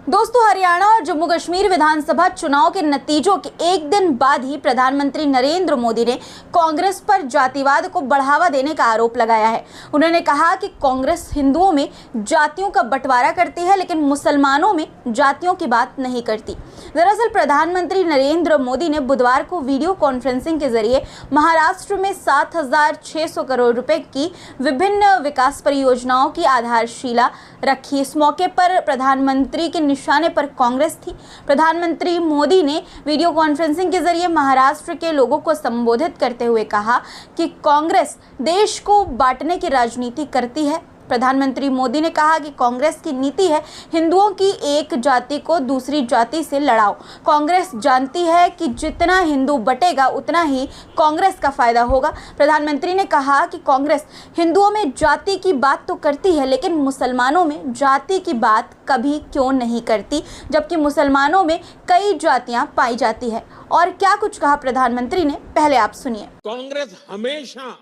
दोस्तों, हरियाणा और जम्मू कश्मीर विधानसभा चुनाव के नतीजों के एक दिन बाद ही प्रधानमंत्री नरेंद्र मोदी ने कांग्रेस पर जातिवाद को बढ़ावा देने का आरोप लगाया है। उन्होंने कहा कि कांग्रेस हिंदुओं में जातियों का बंटवारा करती है, लेकिन मुसलमानों में जातियों की बात नहीं करती। दरअसल प्रधानमंत्री नरेंद्र मोदी ने बुधवार को वीडियो कॉन्फ्रेंसिंग के जरिए महाराष्ट्र में 7,600 करोड़ रुपए की विभिन्न विकास परियोजनाओं की आधारशिला रखी। इस मौके पर प्रधानमंत्री के निशाने पर कांग्रेस थी। प्रधानमंत्री मोदी ने वीडियो कॉन्फ्रेंसिंग के जरिए महाराष्ट्र के लोगों को संबोधित करते हुए कहा कि कांग्रेस देश को बांटने की राजनीति करती है। प्रधानमंत्री मोदी ने कहा कि कांग्रेस की नीति है हिंदुओं की एक जाति को दूसरी जाति से लड़ाओ। कांग्रेस जानती है कि जितना हिंदू बटेगा उतना ही कांग्रेस का फायदा होगा। प्रधानमंत्री ने कहा कि कांग्रेस हिंदुओं में जाति की बात तो करती है, लेकिन मुसलमानों में जाति की बात कभी क्यों नहीं करती, जबकि मुसलमानों में कई जातियां पाई जाती है। और क्या कुछ कहा प्रधानमंत्री ने, पहले आप सुनिए। कांग्रेस हमेशा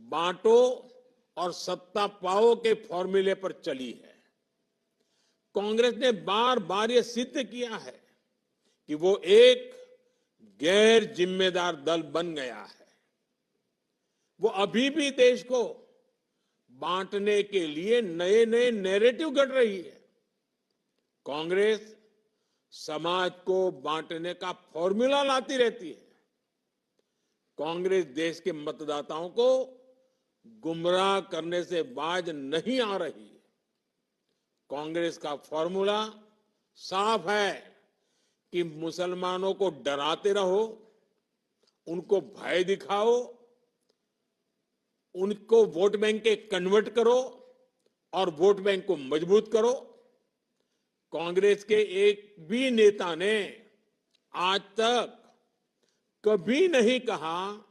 बांटो और सत्ता पाओ के फॉर्मूले पर चली है। कांग्रेस ने बार बार यह सिद्ध किया है कि वो एक गैर जिम्मेदार दल बन गया है। वो अभी भी देश को बांटने के लिए नए नए नैरेटिव गढ़ रही है। कांग्रेस समाज को बांटने का फॉर्मूला लाती रहती है। कांग्रेस देश के मतदाताओं को गुमराह करने से बाज नहीं आ रही। कांग्रेस का फॉर्मूला साफ है कि मुसलमानों को डराते रहो, उनको भय दिखाओ, उनको वोट बैंक के कन्वर्ट करो और वोट बैंक को मजबूत करो। कांग्रेस के एक भी नेता ने आज तक कभी नहीं कहा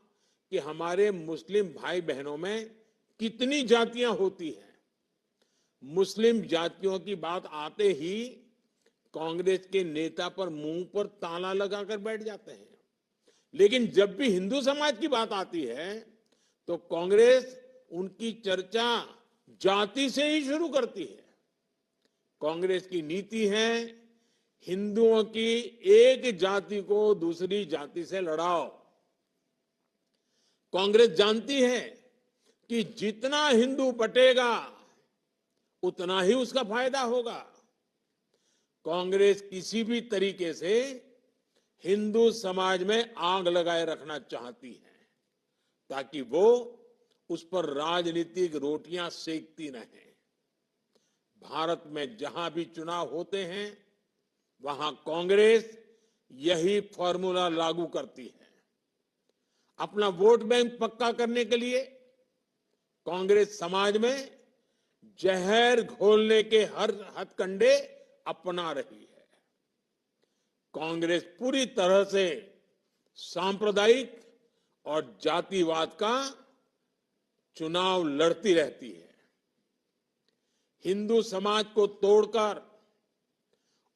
कि हमारे मुस्लिम भाई बहनों में कितनी जातियां होती हैं। मुस्लिम जातियों की बात आते ही कांग्रेस के नेता पर मुंह पर ताला लगाकर बैठ जाते हैं। लेकिन जब भी हिंदू समाज की बात आती है तो कांग्रेस उनकी चर्चा जाति से ही शुरू करती है। कांग्रेस की नीति है हिंदुओं की एक जाति को दूसरी जाति से लड़ाओ। कांग्रेस जानती है कि जितना हिंदू बटेगा उतना ही उसका फायदा होगा। कांग्रेस किसी भी तरीके से हिंदू समाज में आग लगाए रखना चाहती है ताकि वो उस पर राजनीतिक रोटियां सेकती रहें। भारत में जहां भी चुनाव होते हैं वहां कांग्रेस यही फॉर्मूला लागू करती है। अपना वोट बैंक पक्का करने के लिए कांग्रेस समाज में जहर घोलने के हर हथकंडे अपना रही है। कांग्रेस पूरी तरह से सांप्रदायिक और जातिवाद का चुनाव लड़ती रहती है। हिंदू समाज को तोड़कर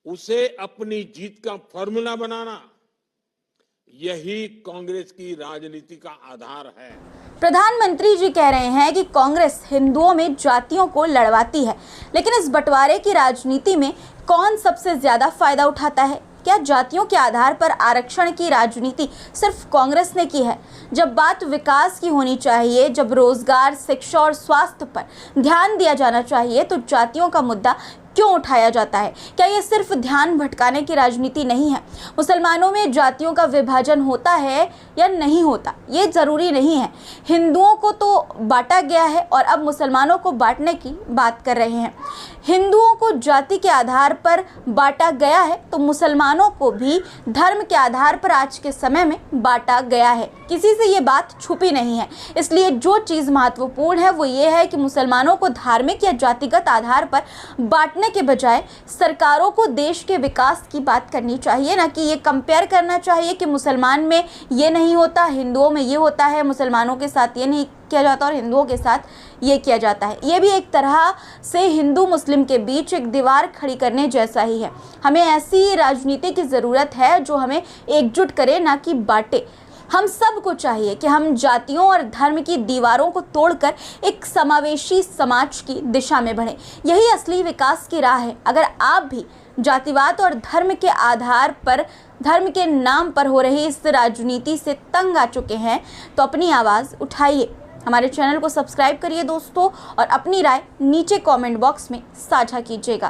उसे अपनी जीत का फॉर्मूला बनाना, यही कांग्रेस की राजनीति का आधार है। प्रधानमंत्री जी कह रहे हैं कि कांग्रेस हिंदुओं में जातियों को लड़वाती है, लेकिन इस बंटवारे की राजनीति में कौन सबसे ज्यादा फायदा उठाता है? क्या जातियों के आधार पर आरक्षण की राजनीति सिर्फ कांग्रेस ने की है? जब बात विकास की होनी चाहिए, जब रोजगार, शिक्षा और स्वास्थ्य पर ध्यान दिया जाना चाहिए, तो जातियों का मुद्दा क्यों उठाया जाता है? क्या ये सिर्फ ध्यान भटकाने की राजनीति नहीं है? मुसलमानों में जातियों का विभाजन होता है या नहीं होता, ये जरूरी नहीं है। हिंदुओं को तो बांटा गया है और अब मुसलमानों को बांटने की बात कर रहे हैं। हिंदुओं को जाति के आधार पर बांटा गया है तो मुसलमानों को भी धर्म के आधार पर आज के समय में बांटा गया है। किसी से ये बात छुपी नहीं है। इसलिए जो चीज़ महत्वपूर्ण है वो ये है कि मुसलमानों को धार्मिक या जातिगत आधार पर बांटने के बजाय सरकारों को देश के विकास की बात करनी चाहिए, ना कि ये कंपेयर करना चाहिए कि मुसलमान में ये नहीं होता, हिंदुओं में ये होता है, मुसलमानों के साथ ये नहीं किया जाता और हिंदुओं के साथ ये किया जाता है। ये भी एक तरह से हिंदू मुस्लिम के बीच एक दीवार खड़ी करने जैसा ही है। हमें ऐसी राजनीति की ज़रूरत है जो हमें एकजुट करे, ना कि बांटे। हम सबको चाहिए कि हम जातियों और धर्म की दीवारों को तोड़कर एक समावेशी समाज की दिशा में बढ़ें। यही असली विकास की राह है। अगर आप भी जातिवाद और धर्म के आधार पर, धर्म के नाम पर हो रही इस राजनीति से तंग आ चुके हैं तो अपनी आवाज़ उठाइए। हमारे चैनल को सब्सक्राइब करिए दोस्तों, और अपनी राय नीचे कमेंट बॉक्स में साझा कीजिएगा।